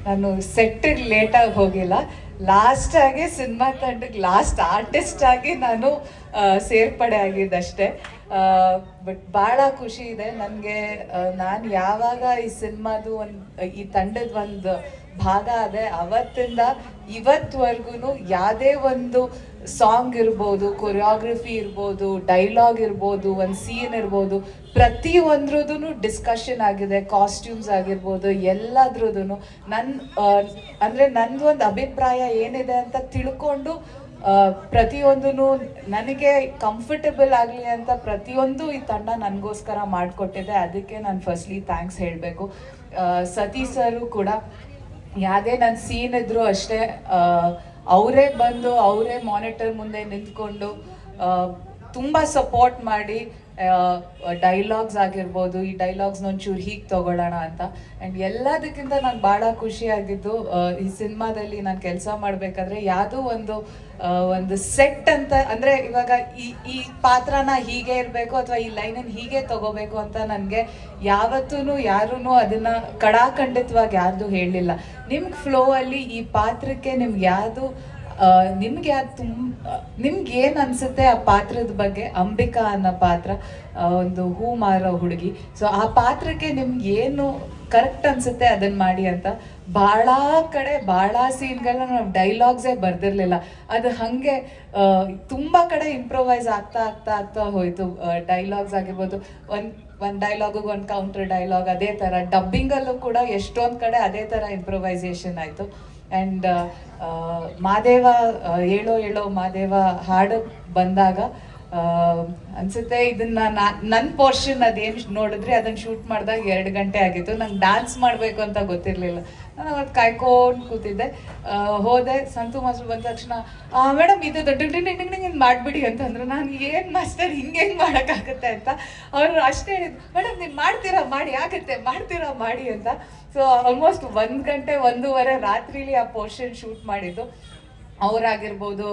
ನಾನು ಸೆಟ್ಟಿಗೆ ಲೇಟಾಗಿ ಹೋಗಿಲ್ಲ, ಲಾಸ್ಟ್ ಆಗಿ ಸಿನಿಮಾ ತಂಡಕ್ಕೆ ಲಾಸ್ಟ್ ಆರ್ಟಿಸ್ಟ್ ಆಗಿ ನಾನು ಸೇರ್ಪಡೆ ಆಗಿದ್ದಷ್ಟೇ. ಬಟ್ ಭಾಳ ಖುಷಿ ಇದೆ ನನಗೆ. ನಾನು ಯಾವಾಗ ಈ ಸಿನಿಮಾದು ಈ ತಂಡದ ಒಂದು ಭಾಗ ಅದೇ ಅವತ್ತಿಂದ ಇವತ್ತುವರೆಗೂ ಯಾವುದೇ ಒಂದು ಸಾಂಗ್ ಇರ್ಬೋದು, ಕೊರಿಯೋಗ್ರಫಿ ಇರ್ಬೋದು, ಡೈಲಾಗ್ ಇರ್ಬೋದು, ಒಂದು ಸೀನ್ ಇರ್ಬೋದು, ಪ್ರತಿಯೊಂದ್ರದ್ದು ಡಿಸ್ಕಷನ್ ಆಗಿದೆ. ಕಾಸ್ಟ್ಯೂಮ್ಸ್ ಆಗಿರ್ಬೋದು, ಎಲ್ಲದ್ರದ್ದು ಅಂದರೆ ನಂದು ಒಂದು ಅಭಿಪ್ರಾಯ ಏನಿದೆ ಅಂತ ತಿಳ್ಕೊಂಡು ಪ್ರತಿಯೊಂದೂ ನನಗೆ ಕಂಫರ್ಟಬಲ್ ಆಗಲಿ ಅಂತ ಪ್ರತಿಯೊಂದು ಈ ತಂಡ ನನಗೋಸ್ಕರ ಮಾಡಿಕೊಟ್ಟಿದೆ. ಅದಕ್ಕೆ ನಾನು ಫಸ್ಟ್ಲಿ ಥ್ಯಾಂಕ್ಸ್ ಹೇಳಬೇಕು. ಸತೀಶ್ ಸರು ಕೂಡ ಯಾವುದೇ ನನ್ನ ಸೀನ್ ಇದ್ದರೂ ಅಷ್ಟೇ, ಅವರೇ ಬಂದು ಅವರೇ ಮಾನಿಟರ್ ಮುಂದೆ ನಿಂತ್ಕೊಂಡು ತುಂಬ ಸಪೋರ್ಟ್ ಮಾಡಿ ಡೈಲಾಗ್ಸ್ ಆಗಿರ್ಬೋದು, ಈ ಡೈಲಾಗ್ಸ್ನ ಒಂಚೂರು ಹೀಗೆ ತೊಗೊಳ್ಳೋಣ ಅಂತ. ಆ್ಯಂಡ್ ಎಲ್ಲದಕ್ಕಿಂತ ನಂಗೆ ಭಾಳ ಖುಷಿಯಾಗಿದ್ದು ಈ ಸಿನಿಮಾದಲ್ಲಿ ನಾನು ಕೆಲಸ ಮಾಡಬೇಕಾದ್ರೆ ಯಾವುದೋ ಒಂದು ಸೆಟ್ ಅಂತ ಅಂದರೆ ಇವಾಗ ಈ ಪಾತ್ರನ ಹೀಗೆ ಇರಬೇಕು ಅಥವಾ ಈ ಲೈನನ್ನು ಹೀಗೆ ತಗೋಬೇಕು ಅಂತ ನನಗೆ ಯಾವತ್ತೂ ಯಾರೂ ಅದನ್ನು ಕಡಾಖಂಡಿತವಾಗಿ ಯಾರ್ದು ಹೇಳಲಿಲ್ಲ. ನಿಮ್ಗೆ ಫ್ಲೋ ಅಲ್ಲಿ ಈ ಪಾತ್ರಕ್ಕೆ ನಿಮ್ಗೆ ಏನು ಅನಿಸುತ್ತೆ ಆ ಪಾತ್ರದ ಬಗ್ಗೆ. ಅಂಬಿಕಾ ಅನ್ನೋ ಪಾತ್ರ ಒಂದು ಹೂ ಮಾರೋ ಹುಡುಗಿ. ಸೊ ಆ ಪಾತ್ರಕ್ಕೆ ನಿಮ್ಗೆ ಏನು ಕರೆಕ್ಟ್ ಅನಿಸುತ್ತೆ ಅದನ್ನು ಮಾಡಿ ಅಂತ. ಭಾಳ ಕಡೆ ಭಾಳ ಸೀನ್ಗಳನ್ನ ನಾವು ಡೈಲಾಗ್ಸೇ ಬರ್ದಿರಲಿಲ್ಲ, ಅದು ಹಾಗೆ ತುಂಬ ಕಡೆ ಇಂಪ್ರೊವೈಸ್ ಆಗ್ತಾ ಹೋಯಿತು. ಡೈಲಾಗ್ಸ್ ಆಗಿರ್ಬೋದು, ಒಂದು ಡೈಲಾಗಿಗೆ ಒಂದು ಕೌಂಟರ್ ಡೈಲಾಗ್, ಅದೇ ಥರ ಡಬ್ಬಿಂಗಲ್ಲೂ ಕೂಡ ಎಷ್ಟೊಂದು ಕಡೆ ಅದೇ ಥರ ಇಂಪ್ರೊವೈಸೇಷನ್ ಆಯಿತು. ಆ್ಯಂಡ್ ಮಾದೇವ ಏಳೋ ಏಳೋ ಮಾದೇವ ಹಾಡು ಬಂದಾಗ ಅನ್ಸುತ್ತೆ ಇದನ್ನ ನನ್ನ ಪೋರ್ಷನ್ ಅದೇನು ನೋಡಿದ್ರೆ ಅದನ್ನು ಶೂಟ್ ಮಾಡಿದಾಗ 2 ಗಂಟೆ ಆಗಿತ್ತು. ನಂಗೆ ಡ್ಯಾನ್ಸ್ ಮಾಡಬೇಕು ಅಂತ ಗೊತ್ತಿರಲಿಲ್ಲ. ನಾನು ಅವತ್ತು ಕಾಯ್ಕೊಂಡು ಕೂತಿದ್ದೆ. ಹೋದೆ, ಸಂತು ಮಾಸ್ಟರ್ ಬಂದ ತಕ್ಷಣ ಮೇಡಮ್ ಇದು ದೊಡ್ಡ ಮಾಡಿಬಿಡಿ ಅಂತಂದ್ರು. ನಾನು ಏನು ಮಾಸ್ಟರ್ ಹಿಂಗೆ ಮಾಡೋಕ್ಕಾಗುತ್ತೆ ಅಂತ. ಅವರು ಅಷ್ಟೇ ಹೇಳಿದ್ರು, ಮೇಡಮ್ ನೀವು ಮಾಡ್ತೀರಾ ಮಾಡಿ ಅಂತ. ಸೊ ಆಲ್ಮೋಸ್ಟ್ 1 ಗಂಟೆ 1:30 ರಾತ್ರಿಲಿ ಆ ಪೋರ್ಷನ್ ಶೂಟ್ ಮಾಡಿದ್ದು. ಅವರಾಗಿರ್ಬೋದು,